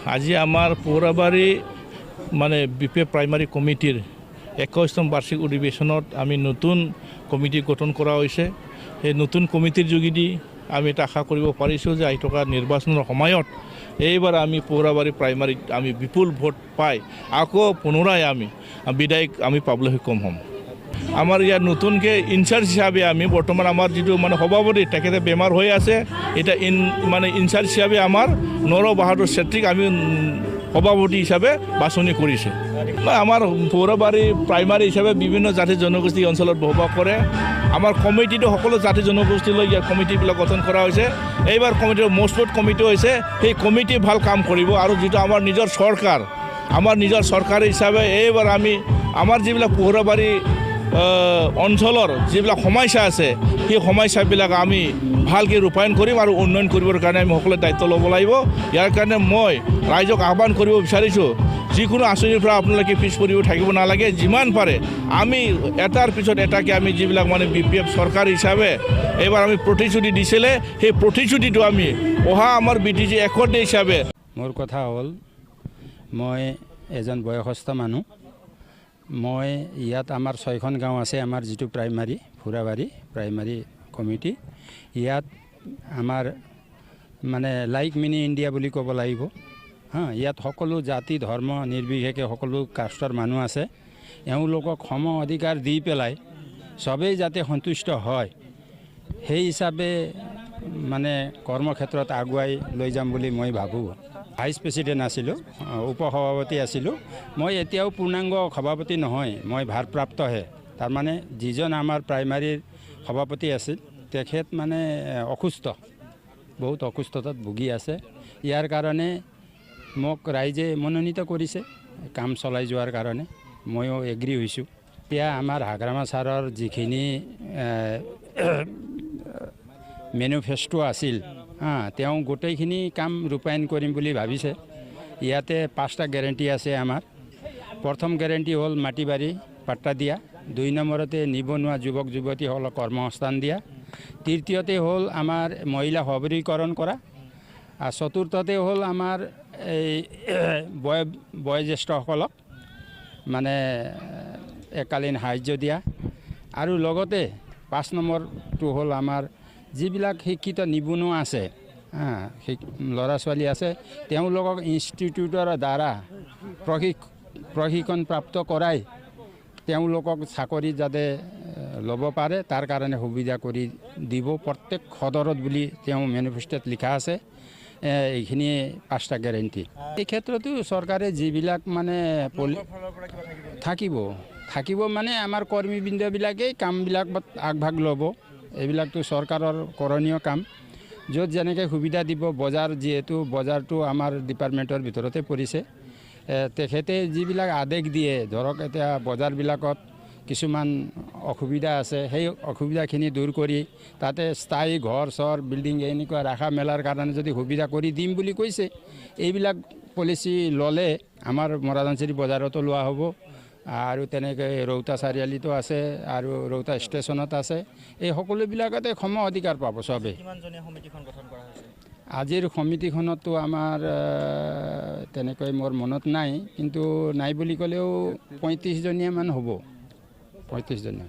আজি আমাৰ পৌৰাবাৰী মানে বিপে প্ৰাইমাৰী কমিটিৰ 21তম বাৰ্ষিক অধিৱেশনত আমি নতুন কমিটি গঠন কৰা হৈছে। এই নতুন কমিটিৰ যোগেদি আমি এটা আশা কৰিব পাৰিছোঁ যে আহি থকা নিৰ্বাচনৰ সময়ত এইবাৰ আমি পৌৰাবাৰী প্ৰাইমাৰীত আমি বিপুল ভোট পাই আকৌ পুনৰাই আমি বিধায়ক আমি পাবলৈ সক্ষম হ'ম। আমাৰ ইয়াত নতুনকৈ ইনচাৰ্জ হিচাপে আমি বৰ্তমান আমাৰ যিটো মানে সভাপতি তেখেতে বেমাৰ হৈ আছে, এতিয়া ইনচাৰ্জ হিচাপে আমাৰ নৰ বাহাদুৰ চেত্ৰীক আমি সভাপতি হিচাপে বাছনি কৰিছোঁ। আমাৰ পৌৰাবাৰী প্ৰাইমাৰী হিচাপে বিভিন্ন জাতি জনগোষ্ঠী অঞ্চলত বসবাস কৰে। আমাৰ কমিটিটো সকলো জাতি জনগোষ্ঠীলৈ ইয়াৰ কমিটিবিলাক গঠন কৰা হৈছে। এইবাৰ কমিটিৰ মজবুত কমিটি হৈছে, সেই কমিটি ভাল কাম কৰিব আৰু যিটো আমাৰ নিজৰ চৰকাৰ হিচাপে এইবাৰ আমি আমাৰ যিবিলাক পৌৰাবাৰী অঞ্চলৰ যিবিলাক সমস্যা আছে সেই সমস্যাবিলাক আমি ভালকৈ ৰূপায়ণ কৰিম আৰু উন্নয়ন কৰিবৰ কাৰণে আমি সকলোৱে দায়িত্ব ল'ব লাগিব। ইয়াৰ কাৰণে মই ৰাইজক আহ্বান কৰিব বিচাৰিছোঁ, যিকোনো আঁচনিৰ পৰা আপোনালোকে পিছ পৰিব থাকিব নালাগে। যিমান পাৰে আমি এটাৰ পিছত এটাকৈ আমি যিবিলাক মানে BPF চৰকাৰ হিচাপে এইবাৰ আমি প্ৰতিশ্ৰুতি দিছিলে, সেই প্ৰতিশ্ৰুতিটো আমি অহা আমাৰ BTG একৰ্ড হিচাপে। মোৰ কথা হ'ল, মই এজন বয়সস্থ মানুহ। মই ইয়াত আমাৰ 6খন গাঁও আছে, আমাৰ যিটো প্ৰাইমাৰী পৌৰাবাৰী প্ৰাইমাৰী কমিটি, ইয়াত আমাৰ মানে লাইক মিনি ইণ্ডিয়া বুলি ক'ব লাগিব। ইয়াত সকলো জাতি ধৰ্ম নিৰ্বিশেষে সকলো কাষ্টৰ মানুহ আছে। এওঁলোকক সম অধিকাৰ দি পেলাই চবেই যাতে সন্তুষ্ট হয়, সেই হিচাপে মানে কৰ্মক্ষেত্ৰত আগুৱাই লৈ যাম বুলি মই ভাবোঁ। ভাইচ প্ৰেছিডেণ্ট আছিলোঁ, উপসভাপতি আছিলোঁ। মই এতিয়াও পূৰ্ণাংগ সভাপতি নহয়, মই ভাৰপ্ৰাপ্তহে। তাৰমানে যিজন আমাৰ প্ৰাইমাৰীৰ সভাপতি আছিল তেখেত মানে অসুস্থ, বহুত অসুস্থতাত ভুগি আছে। ইয়াৰ কাৰণে মোক ৰাইজে মনোনীত কৰিছে কাম চলাই যোৱাৰ কাৰণে, ময়ো এগ্ৰী হৈছোঁ। এতিয়া আমাৰ হাগ্ৰামা ছাৰৰ যিখিনি মেনিফেষ্টো আছিল, তেওঁ গোটেইখিনি কাম ৰূপায়ণ কৰিম বুলি ভাবিছে। ইয়াতে 5টা গেৰেণ্টি আছে আমাৰ। প্ৰথম গেৰেণ্টি হ'ল মাটি বাৰী পাট্টা দিয়া, 2 নম্বৰতে নিবনুৱা যুৱক যুৱতীসকলক কৰ্মসংস্থান দিয়া, তৃতীয়তে হ'ল আমাৰ মহিলা সবলীকৰণ কৰা, আৰু চতুৰ্থতে হ'ল আমাৰ এই বয়োজ্যেষ্ঠসকলক মানে একালীন সাহাৰ্য দিয়া, আৰু লগতে 5 নম্বৰটো হ'ল আমাৰ যিবিলাক শিক্ষিত নিবনুৱা আছে, ল'ৰা ছোৱালী আছে, তেওঁলোকক ইনষ্টিটিউটৰ দ্বাৰা প্ৰশিক্ষণ প্ৰাপ্ত কৰাই তেওঁলোকক চাকৰি যাতে ল'ব পাৰে তাৰ কাৰণে সুবিধা কৰি দিব প্ৰত্যেক সদৰত বুলি তেওঁ মেনিফেষ্টোত লিখা আছে। এইখিনি 5টা গেৰেণ্টি। এই ক্ষেত্ৰতো চৰকাৰে যিবিলাক মানে থাকিব মানে আমাৰ কৰ্মীবৃন্দবিলাকেই কামবিলাক আগভাগ ল'ব। এইবিলাকতো চৰকাৰৰ কৰণীয় কাম, য'ত যেনেকৈ সুবিধা দিব। বজাৰ যিহেতু বজাৰটো আমাৰ ডিপাৰ্টমেণ্টৰ ভিতৰতে পৰিছে, তেখেতে যিবিলাক আদেশ দিয়ে, ধৰক এতিয়া বজাৰবিলাকত কিছুমান অসুবিধা আছে, সেই অসুবিধাখিনি দূৰ কৰি তাতে স্থায়ী ঘৰ চৰ বিল্ডিং এনেকুৱা ৰাখা মেলাৰ কাৰণে যদি সুবিধা কৰি দিম বুলি কৈছে, এইবিলাক পলিচি ল'লে আমাৰ মৰাণচাৰী বজাৰতো লোৱা হ'ব, আৰু তেনেকৈ ৰৌতা চাৰিআলিতো আছে, আৰু ৰৌতা ষ্টেচনত আছে। এই সকলোবিলাকতে সম অধিকাৰ পাব চবেই। আজিৰ সমিতিখনতো আমাৰ তেনেকৈ মোৰ মনত নাই, কিন্তু নাই বুলি ক'লেও 35 জনীয়া মান হ'ব, 35 জনীয়া।